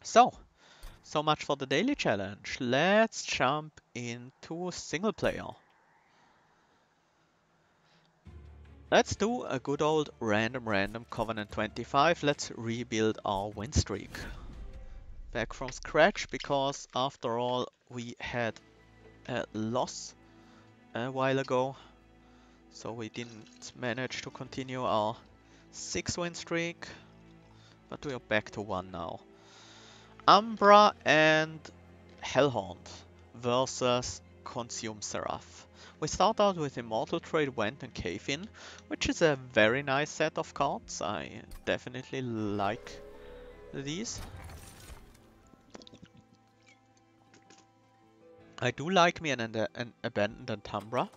So much for the daily challenge. Let's jump into single player. Let's do a good old random Covenant 25. Let's rebuild our win streak. Back from scratch because after all we had a loss a while ago. So we didn't manage to continue our 6-win streak. But we are back to 1 now. Umbra and Hellhound versus Consume Seraph. We start out with Immortal Trade, Went and Cave In, which is a very nice set of cards. I definitely like these. I do like me an Abandoned Umbra,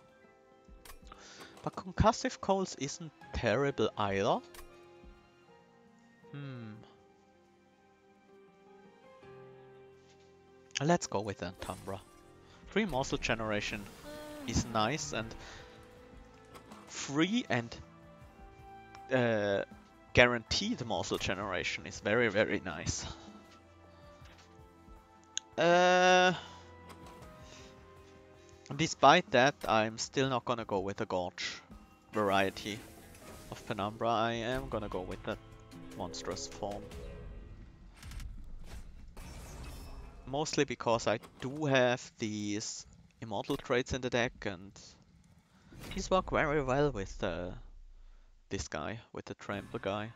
but Concussive Coals isn't terrible either. Let's go with Antumbra. Free Morsel Generation is nice, and free and guaranteed Morsel Generation is very nice. Despite that, I'm still not gonna go with the Gorge variety of Penumbra. I am gonna go with that monstrous form. Mostly because I do have these immortal traits in the deck, and these work very well with this guy, with the trample guy.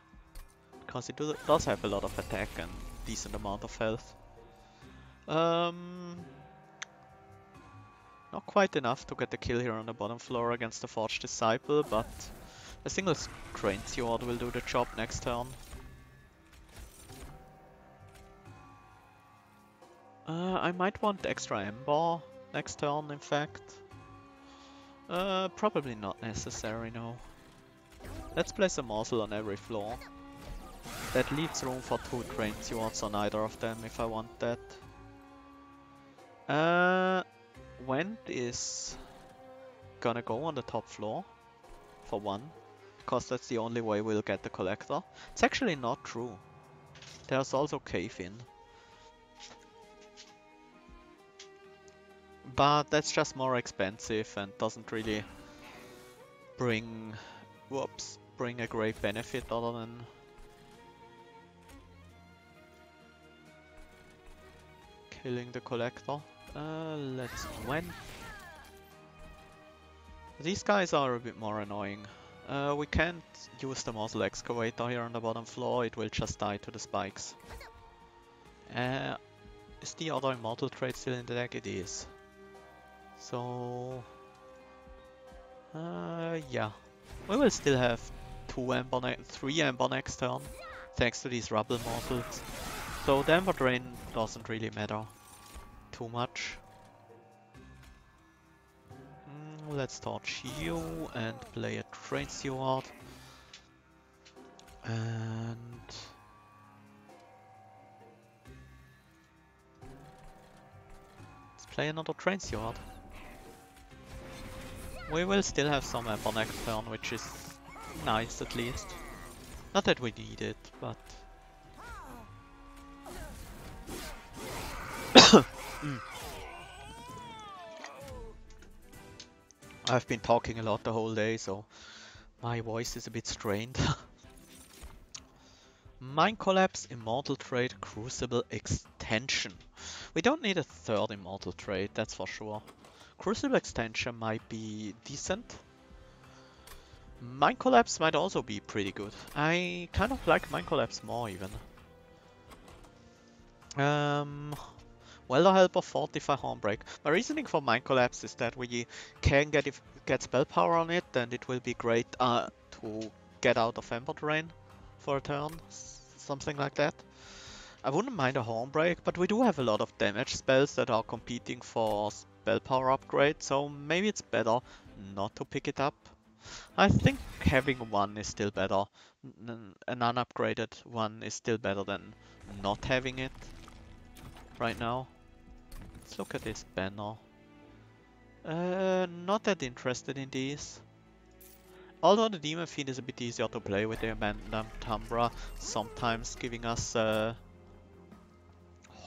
Because he does have a lot of attack and decent amount of health. Not quite enough to get the kill here on the bottom floor against the Forged Disciple, but a single Strain Sword will do the job next turn. I might want extra Ember next turn, in fact. Probably not necessary, no. Let's place a Morsel on every floor. That leaves room for 2 Train Swords on either of them if I want that. Went is gonna go on the top floor for 1, because that's the only way we'll get the Collector. It's actually not true. There's also Cave In. But that's just more expensive and doesn't really bring a great benefit other than killing the Collector. Let's Went. These guys are a bit more annoying. We can't use the Morsel Excavator here on the bottom floor, it will just die to the spikes. Is the other Immortal Trait still in the deck? It is. So... yeah. We will still have 3 Ember next turn, thanks to these Rubble Mortals. So the Ember Drain doesn't really matter too much. Let's torch you and play a Train Steward. And... let's play another Train Steward. We will still have some Ember next turn, which is nice at least. Not that we need it, but... I've been talking a lot the whole day, so my voice is a bit strained. Mind Collapse, Immortal Trade, Crucible Extension. We don't need a third Immortal Trade, that's for sure. Crucible Extension might be decent. Mind Collapse might also be pretty good. I kind of like Mind Collapse more even. Welder Helper, Fortify, Hornbreak. My reasoning for Mind Collapse is that we can get spell power on it, and it will be great to get out of Ember Drain for a turn, something like that. I wouldn't mind a Hornbreak, but we do have a lot of damage spells that are competing for spell power upgrade, so maybe it's better not to pick it up. I think having one is still better. An unupgraded one is still better than not having it right now. Let's look at this banner. Not that interested in these. Although the Demon Fiend is a bit easier to play with the Abandoned Umbra, sometimes giving us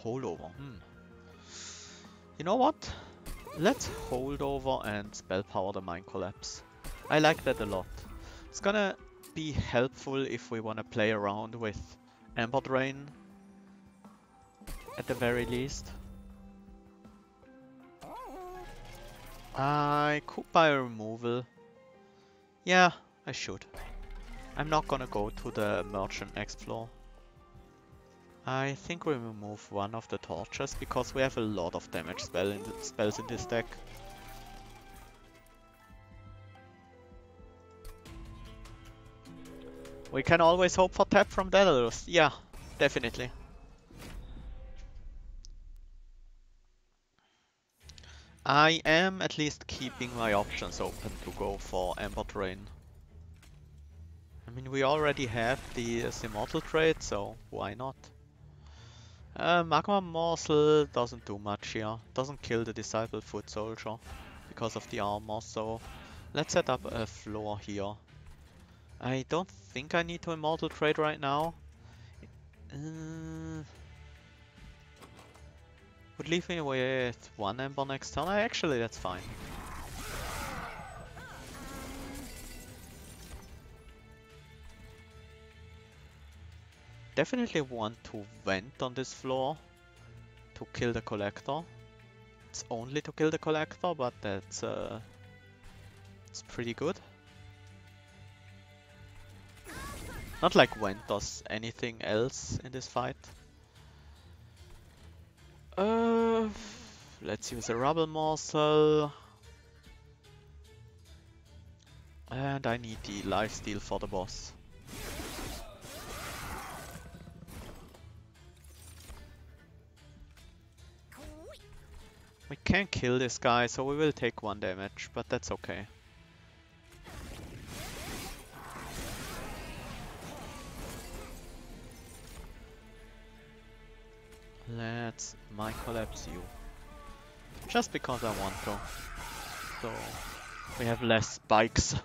Holdover. You know what? Let's hold over and spell power the Mind Collapse. I like that a lot. It's gonna be helpful if we wanna play around with Ember Drain at the very least. I could buy a removal. Yeah, I should. I'm not gonna go to the Merchant next floor. I think we remove one of the torches because we have a lot of damage spells in this deck. We can always hope for tap from Daedalus. Yeah, definitely. I am at least keeping my options open to go for Ember Drain. I mean, we already have the Immortal trait, so why not? Magma Morsel doesn't do much here. Doesn't kill the Disciple Foot Soldier because of the armor, so let's set up a floor here. I don't think I need to Immortal Trade right now. Would leave me with one Ember next turn. Actually, that's fine. Definitely want to vent on this floor to kill the Collector. It's only to kill the Collector, but that's it's pretty good. Not like Vent does anything else in this fight. Let's use a Rubble Morsel. And I need the lifesteal for the boss. We can't kill this guy, so we will take 1 damage, but that's okay. Let's Mind Collapse you. Just because I want to. So we have less spikes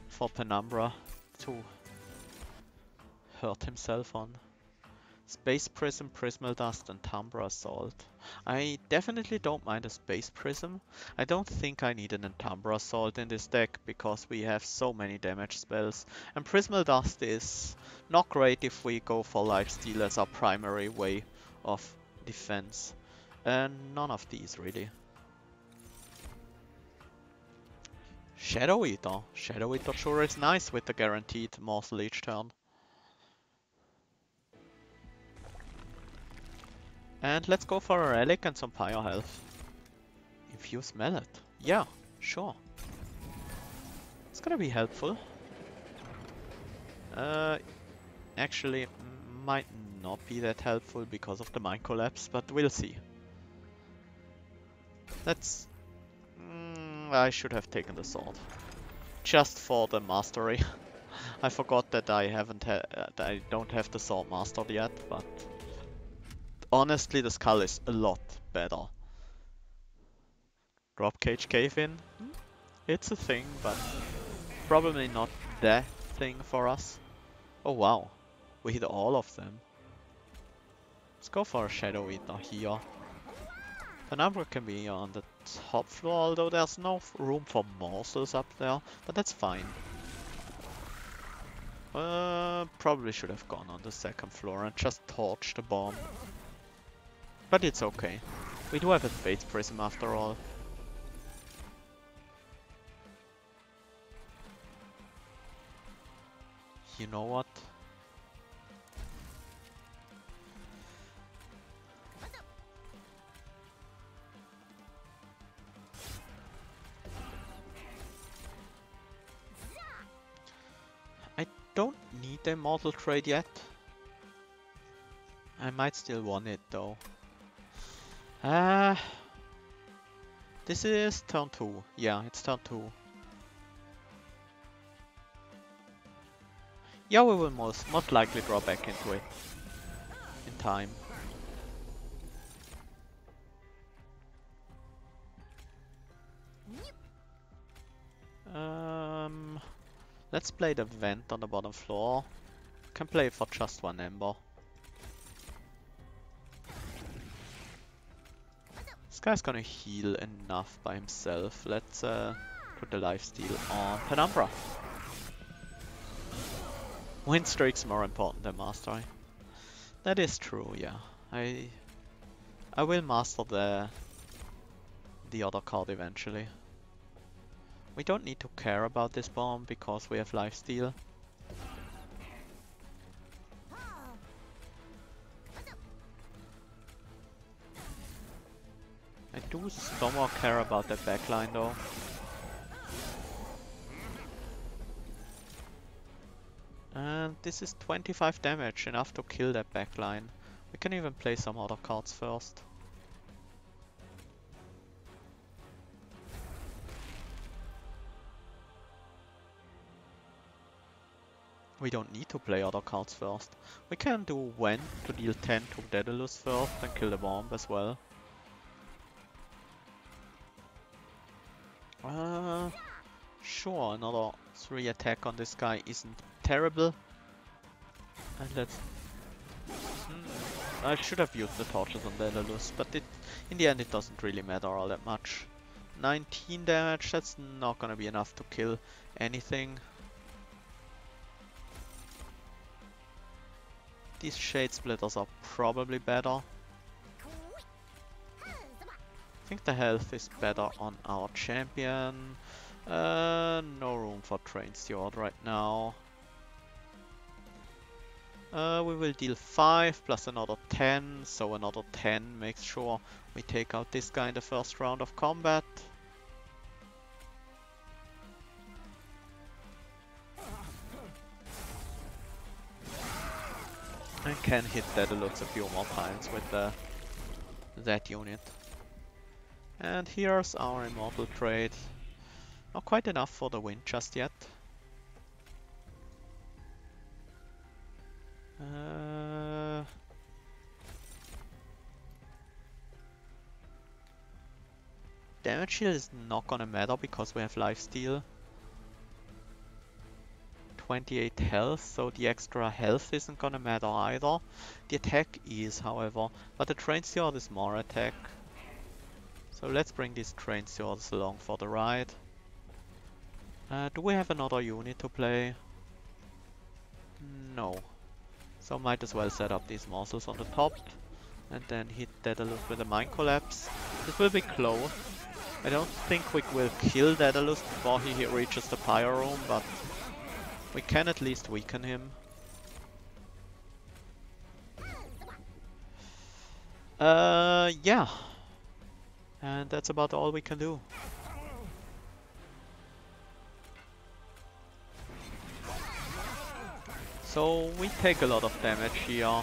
for Penumbra to hurt himself on. Space Prism, Prismal Dust and Tumbra Assault. I definitely don't mind a Space Prism. I don't think I need an Entumbra Assault in this deck because we have so many damage spells. And Prismal Dust is not great if we go for Lifesteal as our primary way of defense. And none of these really. Shadow Eater. Shadow Eater sure is nice with the guaranteed morsel each turn. And let's go for a relic and some pyre health. Infuse Mallet. Yeah, sure. It's gonna be helpful. Actually, might not be that helpful because of the Mind Collapse, but we'll see. Let's... I should have taken the sword. Just for the mastery. I forgot that I don't have the sword mastered yet, but... honestly, the skull is a lot better. Drop Cage Cave In? It's a thing, but probably not the thing for us. Oh wow, we hit all of them. Let's go for a Shadow Eater here. Penumbra can be on the top floor, although there's no room for morsels up there, but that's fine. Probably should have gone on the second floor and just torched the bomb. But it's okay. We do have a Space Prism after all. You know what? I don't need the Immortal Trade yet. I might still want it though. This is turn 2. Yeah, it's turn 2. Yeah, we will most likely draw back into it in time. Let's play the vent on the bottom floor. Can play for just 1 ember. guy's gonna heal enough by himself. Let's put the lifesteal on Penumbra. Win streak's more important than mastery. That is true, yeah. I will master the other card eventually. We don't need to care about this bomb because we have lifesteal. I do somewhat care about that backline though. And this is 25 damage, enough to kill that backline. We can even play some other cards first. We don't need to play other cards first. We can do Vent to deal 10 to Daedalus first and kill the bomb as well. Sure, another 3 attack on this guy isn't terrible. And let's... I should have used the torches on Daedalus, but in the end it doesn't really matter all that much. 19 damage, that's not gonna be enough to kill anything. These Shade Splitters are probably better. I think the health is better on our champion. No room for Train Steward right now. We will deal 5 plus another 10, so another 10 makes sure we take out this guy in the first round of combat. I can hit Daedalus a few more times with that unit. And here's our Immortal Trade. Not quite enough for the win just yet. Damage shield is not gonna matter because we have lifesteal. 28 health, so the extra health isn't gonna matter either. The attack is, however, but the Train Steward is more attack. So let's bring these Train Stewards along for the ride. Do we have another unit to play? No. So might as well set up these morsels on the top and then hit Daedalus with a Mind Collapse. This will be close. I don't think we will kill Daedalus before he reaches the Pyro Room, but we can at least weaken him. Yeah. And that's about all we can do. So we take a lot of damage here.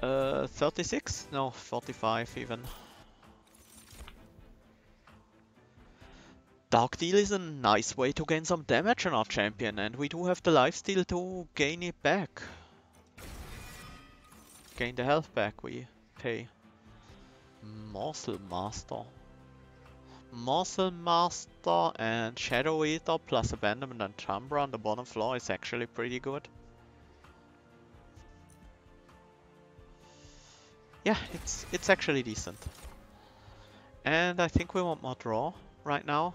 36? No, 45 even. Dark Deal is a nice way to gain some damage on our champion, and we do have the lifesteal to gain it back. Gain the health back, we pay. Morsel Master. Morsel Master and Shadow Eater plus Abandonment and Chambra on the bottom floor is actually pretty good. Yeah, it's actually decent. And I think we want more draw right now.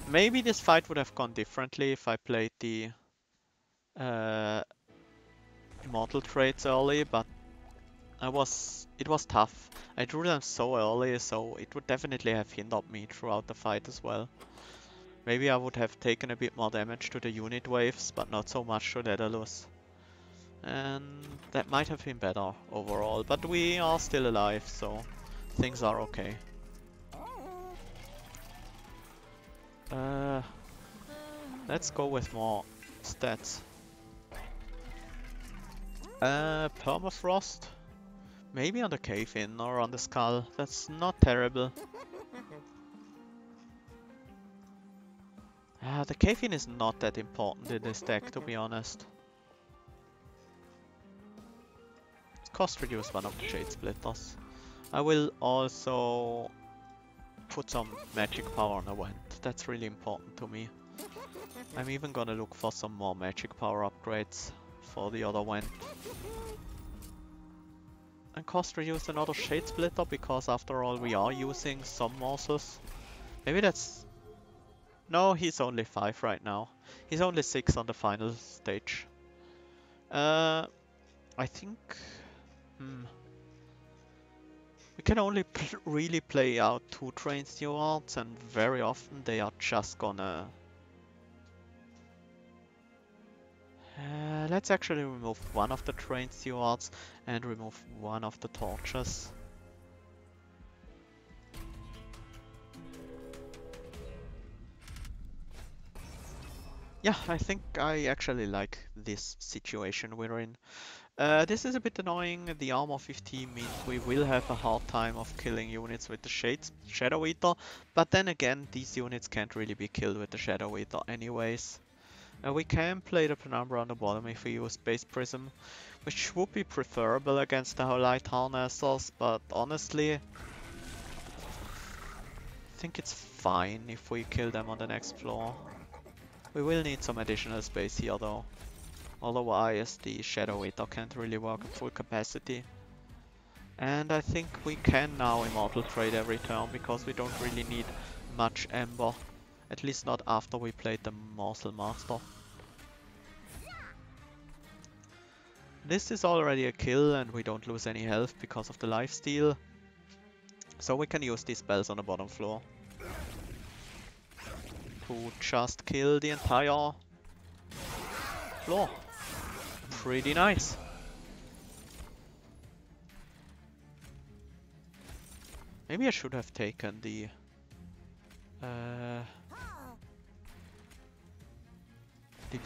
Maybe this fight would have gone differently if I played the Immortal Traits early, but it was tough. I drew them so early, so it would definitely have hindered me throughout the fight as well. Maybe I would have taken a bit more damage to the unit waves, but not so much to Daedalus. And that might have been better overall, but we are still alive, so things are okay. Let's go with more stats. Permafrost? Maybe on the Cave-In or on the Skull. That's not terrible. The Cave-In is not that important in this deck, to be honest. Cost reduce one of the Shade Splitters. I will also put some magic power on a Vent. That's really important to me. I'm even gonna look for some more magic power upgrades for the other Vent. And cost reduce another Shade Splitter, because after all we are using some morsels. Maybe that's... No, he's only 5 right now. He's only 6 on the final stage. I think... We can only really play out 2 Train Stewards, and very often they are just gonna... let's actually remove one of the Train Stewards and remove one of the torches. Yeah, I think I actually like this situation we're in. This is a bit annoying. The armor 15 means we will have a hard time of killing units with the Shadow Eater, but then again, these units can't really be killed with the Shadow Eater anyways. We can play the Penumbra on the bottom if we use Space Prism, which would be preferable against the Light Harnessers, but honestly, I think it's fine if we kill them on the next floor. We will need some additional space here though. Otherwise the Shadow Eater can't really work at full capacity. And I think we can now Immortal Trade every turn, because we don't really need much Ember. At least not after we played the Morsel Master. This is already a kill and we don't lose any health because of the lifesteal. So we can use these spells on the bottom floor to just kill the entire floor. Pretty nice. Maybe I should have taken the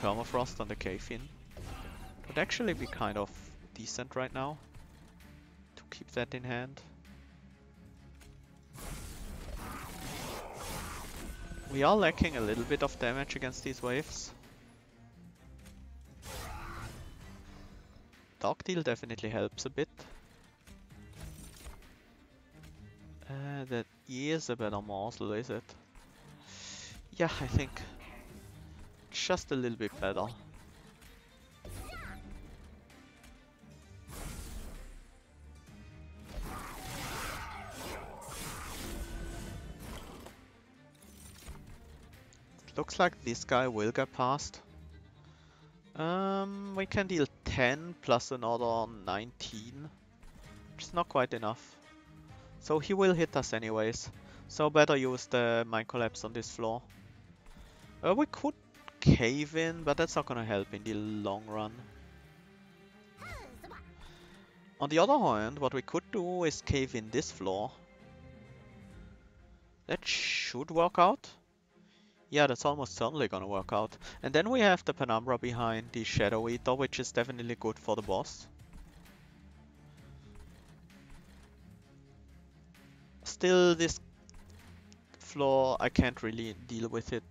Permafrost on the Cave-In. Would actually be kind of decent right now to keep that in hand. We are lacking a little bit of damage against these waves. Dark Deal definitely helps a bit. That is a better morsel, is it? Yeah, I think just a little bit better. Looks like this guy will get past. We can deal 10 plus another 19, which is not quite enough. So he will hit us anyways. So better use the Mind Collapse on this floor. We could cave in, but that's not gonna help in the long run. On the other hand, what we could do is cave in this floor. That should work out. Yeah, that's almost certainly gonna work out. And then we have the Penumbra behind the Shadow Eater, which is definitely good for the boss. Still, this floor, I can't really deal with it.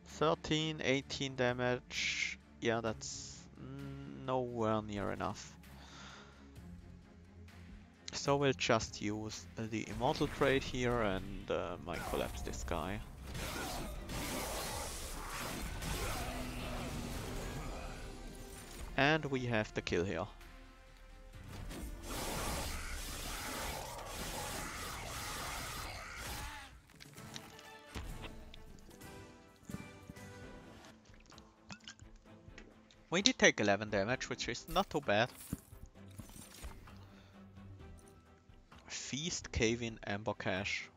13, 18 damage. Yeah, that's nowhere near enough. So we'll just use the Immortal Trade here and Mind Collapse this guy. And we have the kill here. We did take 11 damage, which is not too bad. Feast, Cave-In, Ember Cache.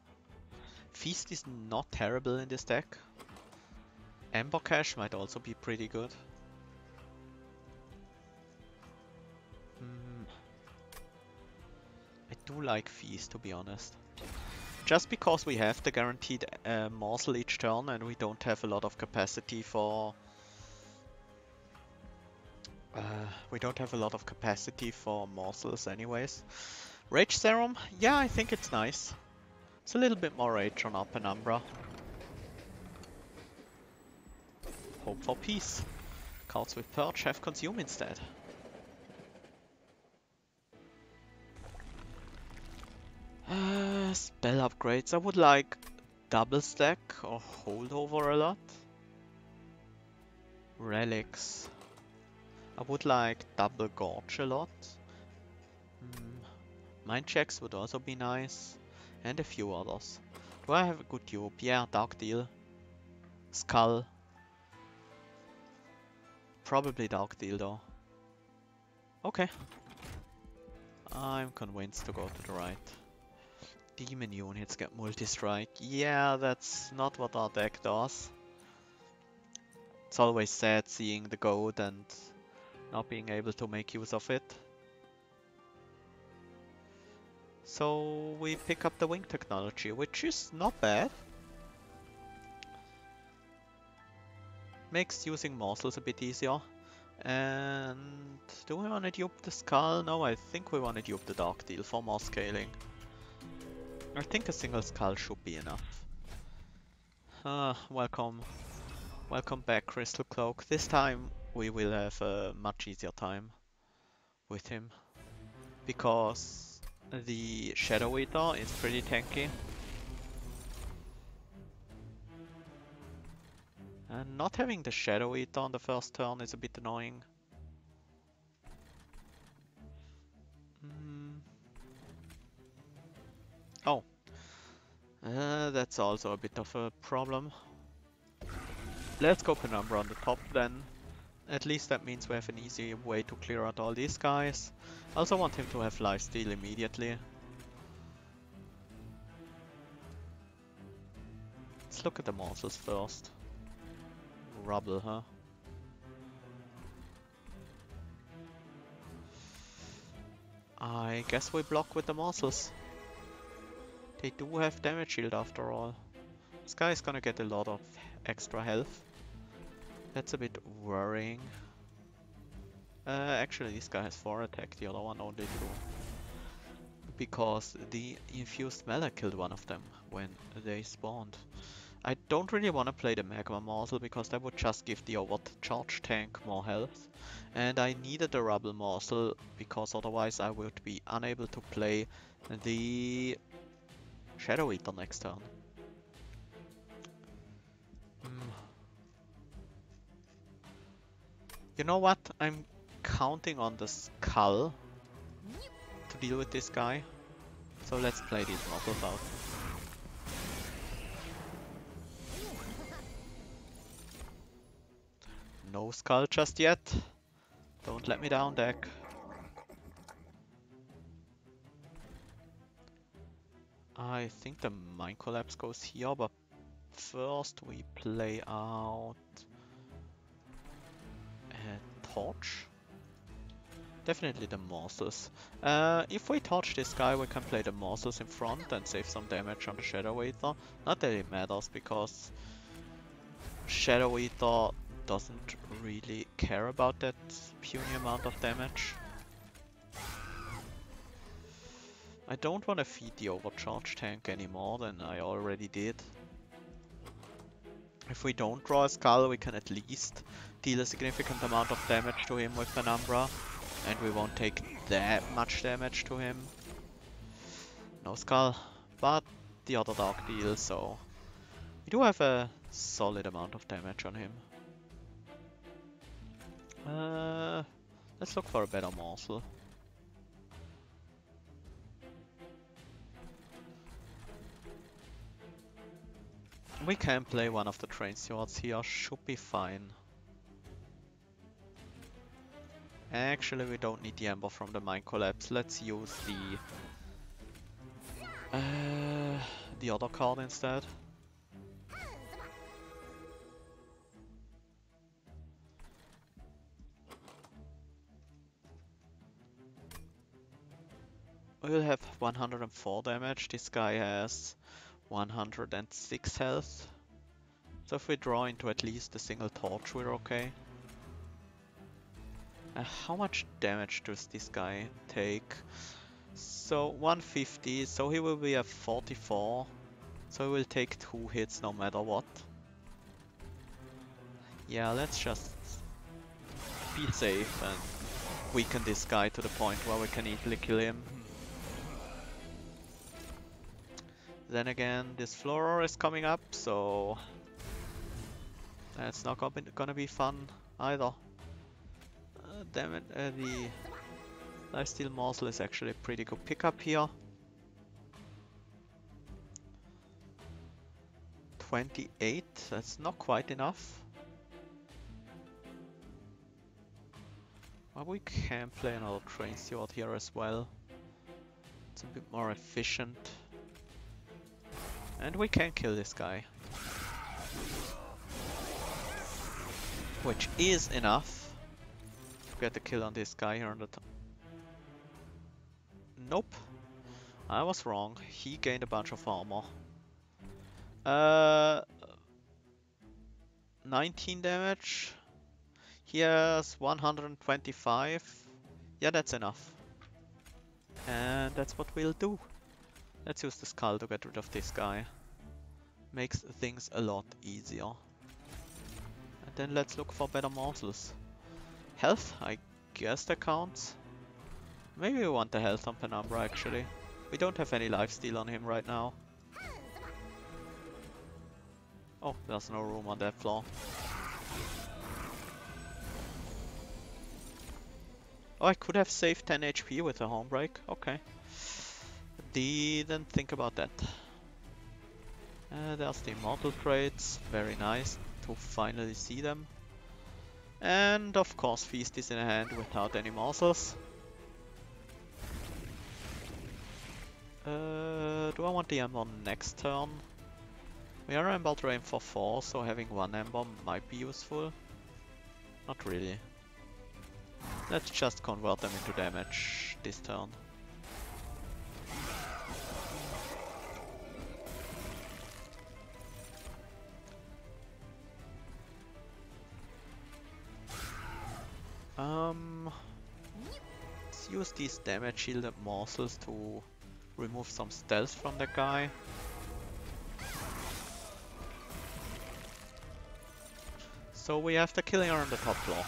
Feast is not terrible in this deck. Ember Cache might also be pretty good. I do like Feast, to be honest. Just because we have the guaranteed morsel each turn and we don't have a lot of capacity for... morsels anyways. Rage Serum? Yeah, I think it's nice. It's a little bit more rage on our Penumbra. Hope for peace. Cards with Purge have Consume instead. Spell upgrades. I would like double stack or holdover a lot. Relics. I would like double gorge a lot. Mind checks would also be nice. And a few others. Do I have a good dupe? Yeah, Dark Deal. Skull. Probably Dark Deal though. Okay. I'm convinced to go to the right. Demon units get multi-strike. Yeah, that's not what our deck does. It's always sad seeing the gold and not being able to make use of it. So we pick up the wing technology, which is not bad. Makes using morsels a bit easier. And do we want to dupe the skull? No, I think we want to dupe the Dark Deal for more scaling. I think a single skull should be enough. Welcome. Welcome back, Crystal Cloak. This time we will have a much easier time with him. Because the Shadow Eater is pretty tanky. And not having the Shadow Eater on the first turn is a bit annoying. Oh. That's also a bit of a problem. Let's go Penumbra on the top then. At least that means we have an easy way to clear out all these guys. I also want him to have lifesteal immediately. Let's look at the morsels first. Rubble, huh? I guess we block with the morsels. They do have damage shield after all. This guy is gonna get a lot of extra health. That's a bit worrying. Actually this guy has 4 attack, the other one only 2. Because the infused melee killed one of them when they spawned. I don't really want to play the Magma Morsel because that would just give the overcharge tank more health. And I needed the Rubble Morsel because otherwise I would be unable to play the Shadow Eater next turn. You know what? I'm counting on the Skull to deal with this guy. So let's play these models out. No Skull just yet. Don't let me down, deck. I think the Mind Collapse goes here, but first we play out a Torch. Definitely the morsels. If we torch this guy, we can play the morsels in front and save some damage on the Shadow Eater. Not that it matters, because Shadow Eater doesn't really care about that puny amount of damage. I don't want to feed the overcharge tank any more than I already did. If we don't draw a Skull, we can at least deal a significant amount of damage to him with Penumbra. And we won't take that much damage to him. No Skull, but the other Dark Deal, so we do have a solid amount of damage on him. Let's look for a better morsel. We can play one of the Train Stewards here, should be fine. Actually, we don't need the Ember from the Mind Collapse. Let's use the other card instead. We'll have 104 damage. This guy has 106 health. So if we draw into at least a single torch, we're okay. How much damage does this guy take? So 150, so he will be at 44. So he will take 2 hits no matter what. Yeah, let's just be safe and weaken this guy to the point where we can easily kill him. Then again, this Florer is coming up, so that's not gonna be fun either. The Lifesteal Morsel is actually a pretty good pickup here. 28, that's not quite enough. Well, we can play another Train Steward here as well. It's a bit more efficient. And we can kill this guy. Which is enough to get the kill on this guy here on the top. Nope. I was wrong. He gained a bunch of armor. 19 damage. He has 125. Yeah, that's enough. And that's what we'll do. Let's use the skull to get rid of this guy. Makes things a lot easier. And then let's look for better morsels. Health, I guess that counts. Maybe we want the health on Penumbra actually. We don't have any lifesteal on him right now. Oh, there's no room on that floor. Oh, I could have saved 10 HP with a home break. Okay. Didn't think about that. There's the immortal crates. Very nice to finally see them. And of course Feast is in hand without any morsels. Do I want the Ember next turn? We are Ember drained for 4, so having 1 Ember might be useful. Not really. Let's just convert them into damage this turn. Let's use these damage shielded morsels to remove some stealth from the guy. So we have the killing on the top floor.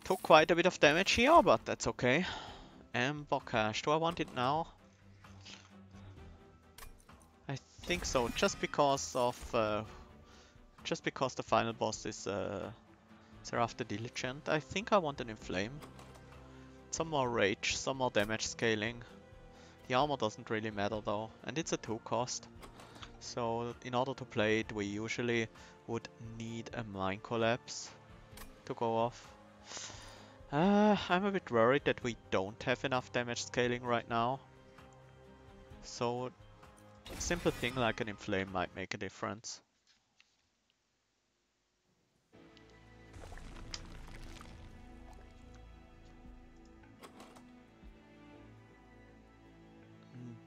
Took quite a bit of damage here, but that's okay. Ember Cache, do I want it now? I think so, just because the final boss is Seraph the Diligent. I think I want an Inflame. Some more rage, some more damage scaling. The armor doesn't really matter though, and it's a 2 cost. So in order to play it, we usually would need a Mind Collapse to go off. I'm a bit worried that we don't have enough damage scaling right now. So a simple thing like an Inflame might make a difference.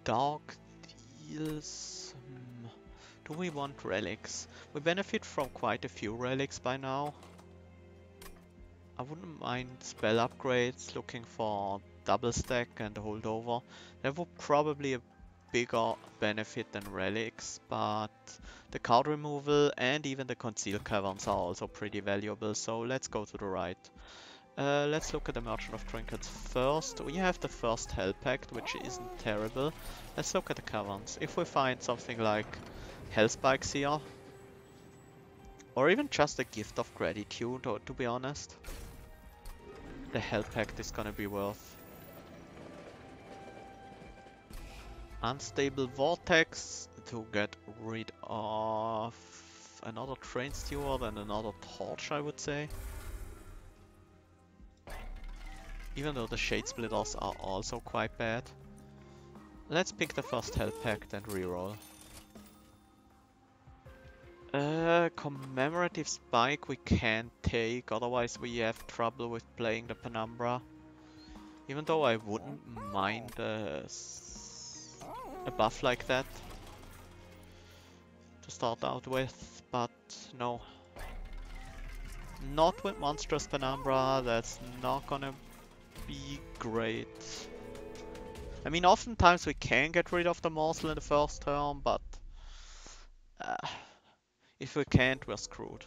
Dark Deals. Do we want relics? We benefit from quite a few relics by now. I wouldn't mind spell upgrades, looking for double stack and holdover. That would probably a bigger benefit than relics, but the card removal and even the concealed caverns are also pretty valuable, so let's go to the right. Let's look at the Merchant of Trinkets first. We have the first Hell Pact, which isn't terrible. Let's look at the caverns. If we find something like Hell Spikes here, or even just a Gift of Gratitude, or to be honest, the Hell Pact is gonna be worth. Unstable Vortex to get rid of another Train Steward and another Torch, I would say. Even though the Shade Splitters are also quite bad. Let's pick the first Hell Pact and reroll. Commemorative Spike we can't take, otherwise we have trouble with playing the Penumbra. Even though I wouldn't mind a buff like that to start out with, but no. Not with Monstrous Penumbra, that's not gonna be great. I mean, oftentimes we can get rid of the morsel in the first turn, but if we can't, we're screwed.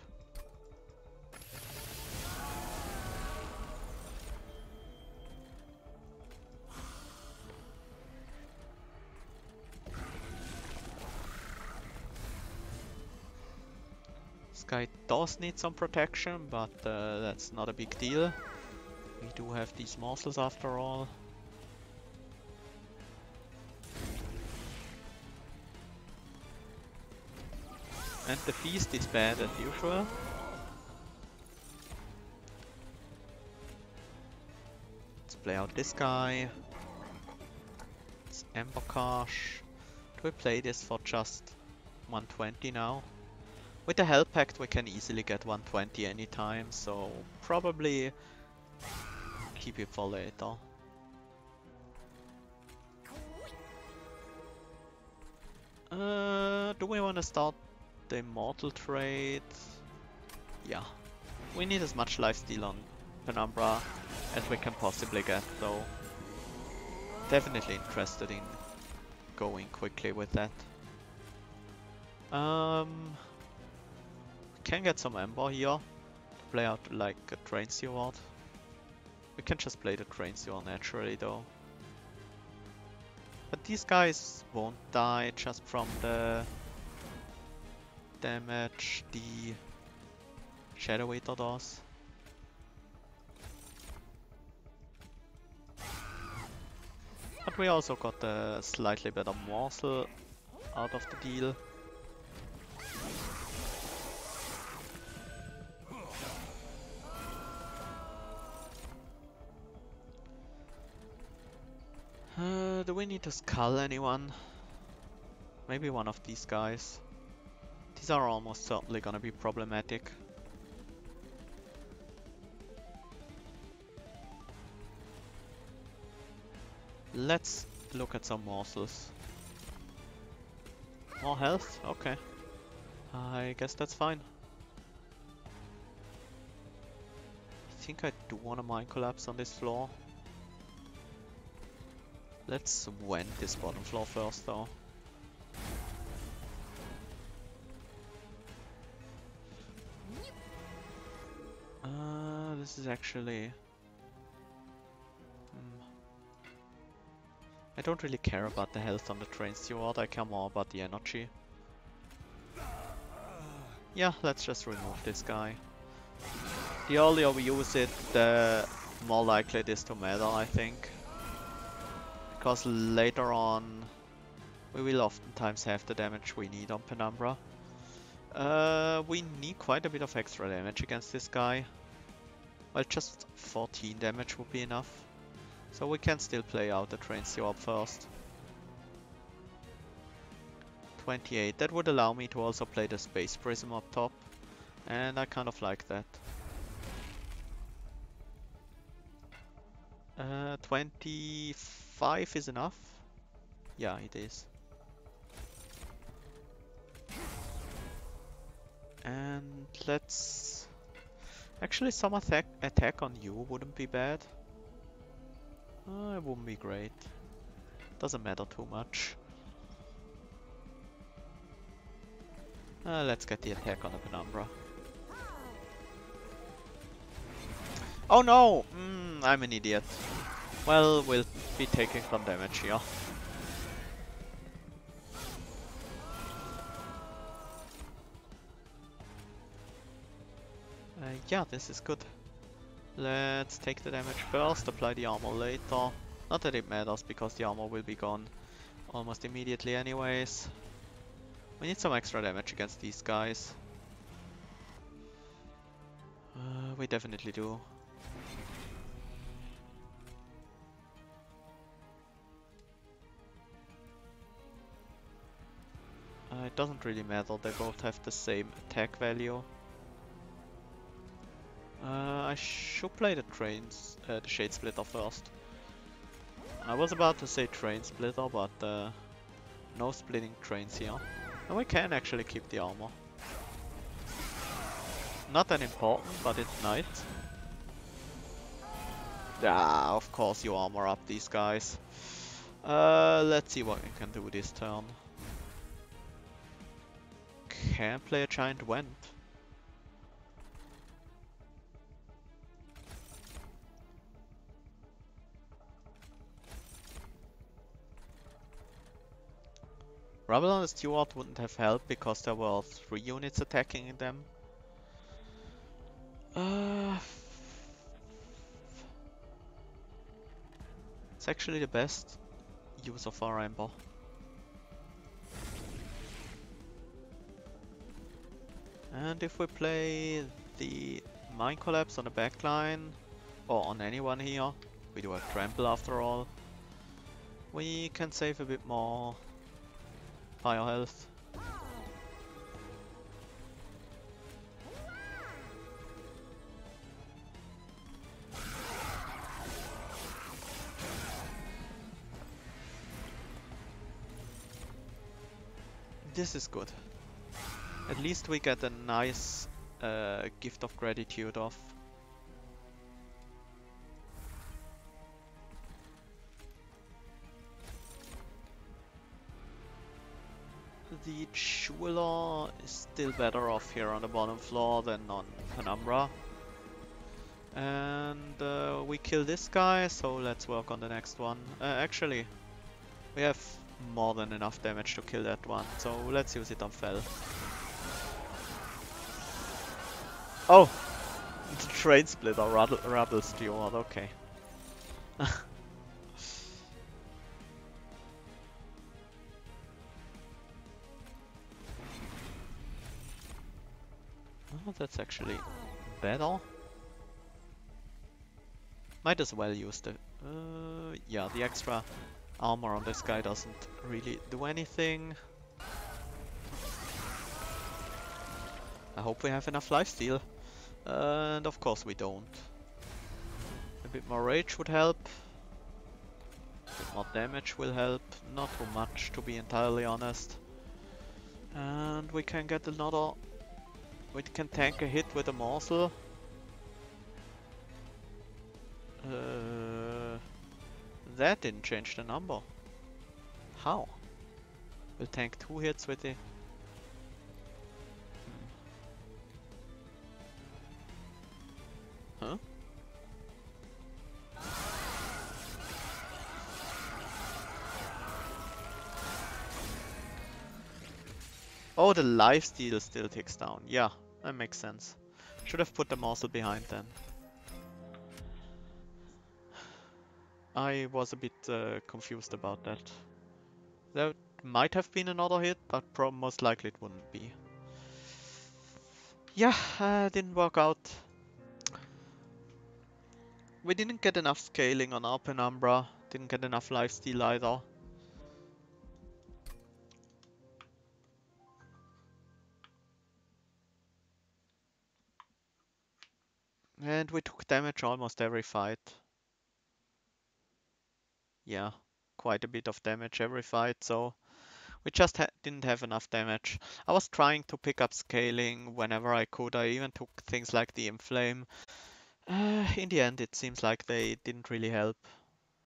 guy does need some protection, but that's not a big deal. We do have these morsels after all. And the feast is bad as usual. Let's play out this guy. It's Emberkarsh. Do we play this for just 120 now? With the Hell Pact we can easily get 120 anytime, so probably keep it for later. Do we want to start the Immortal trade? Yeah. We need as much lifesteal on Penumbra as we can possibly get, so definitely interested in going quickly with that. Can get some Ember here to play out like a Train Steward. We can just play the Train Steward naturally though. But these guys won't die just from the damage the Shadow Eater does. But we also got a slightly better morsel out of the deal. Do we need to skull anyone? Maybe one of these guys. These are almost certainly gonna be problematic. Let's look at some morsels. More health? Okay. I guess that's fine. I think I do want a Mind Collapse on this floor. Let's vent this bottom floor first though. This is actually... I don't really care about the health on the Train Steward, I care more about the energy. Yeah, let's just remove this guy. The earlier we use it, the more likely it is to matter, I think. Because later on, we will oftentimes have the damage we need on Penumbra. We need quite a bit of extra damage against this guy. Well, just 14 damage would be enough. So we can still play out the Train Steward first. 28, that would allow me to also play the Space Prism up top. And I kind of like that. 25 is enough? Yeah, it is. And let's... Actually, some attack on you wouldn't be bad. It wouldn't be great. Doesn't matter too much. Let's get the attack on the Penumbra. Oh no! I'm an idiot. Well, we'll be taking some damage here. Yeah, this is good. Let's take the damage first, apply the armor later. Not that it matters, because the armor will be gone almost immediately anyways. We need some extra damage against these guys. We definitely do. It doesn't really matter, they both have the same attack value. I should play the Shade Splitter first. I was about to say Train Splitter, but no splitting trains here. And we can actually keep the armor. Not that important, but it's nice. Yeah, of course you armor up these guys. Let's see what we can do this turn. Can play a Giant Vent. Rubble on the Steward wouldn't have helped because there were 3 units attacking them. Uh, it's actually the best use of our Ember. And if we play the Mind Collapse on the backline, or on anyone here, we do have Trample after all, we can save a bit more fire health. This is good. At least we get a nice gift of gratitude off. The jeweler is still better off here on the bottom floor than on Penumbra. And we kill this guy, so let's work on the next one. Actually, we have more than enough damage to kill that one, so let's use it on Fel. Oh! The train splitter, Rubble Steward, okay. Oh, that's actually better. Might as well use the... yeah, the extra armor on this guy doesn't really do anything. I hope we have enough lifesteal. And of course we don't. A bit more rage would help. A bit more damage will help. Not too much, to be entirely honest. And we can get another... We can tank a hit with a morsel. That didn't change the number. How? We'll tank 2 hits with the... Huh? Oh, the lifesteal still ticks down. Yeah, that makes sense. Should have put the morsel behind then. I was a bit confused about that. That might have been another hit, but most likely it wouldn't be. Yeah, didn't work out. We didn't get enough scaling on our Penumbra. Didn't get enough lifesteal either. And we took damage almost every fight. Yeah, quite a bit of damage every fight, so we just didn't have enough damage. I was trying to pick up scaling whenever I could. I even took things like the Inflame. In the end, it seems like they didn't really help.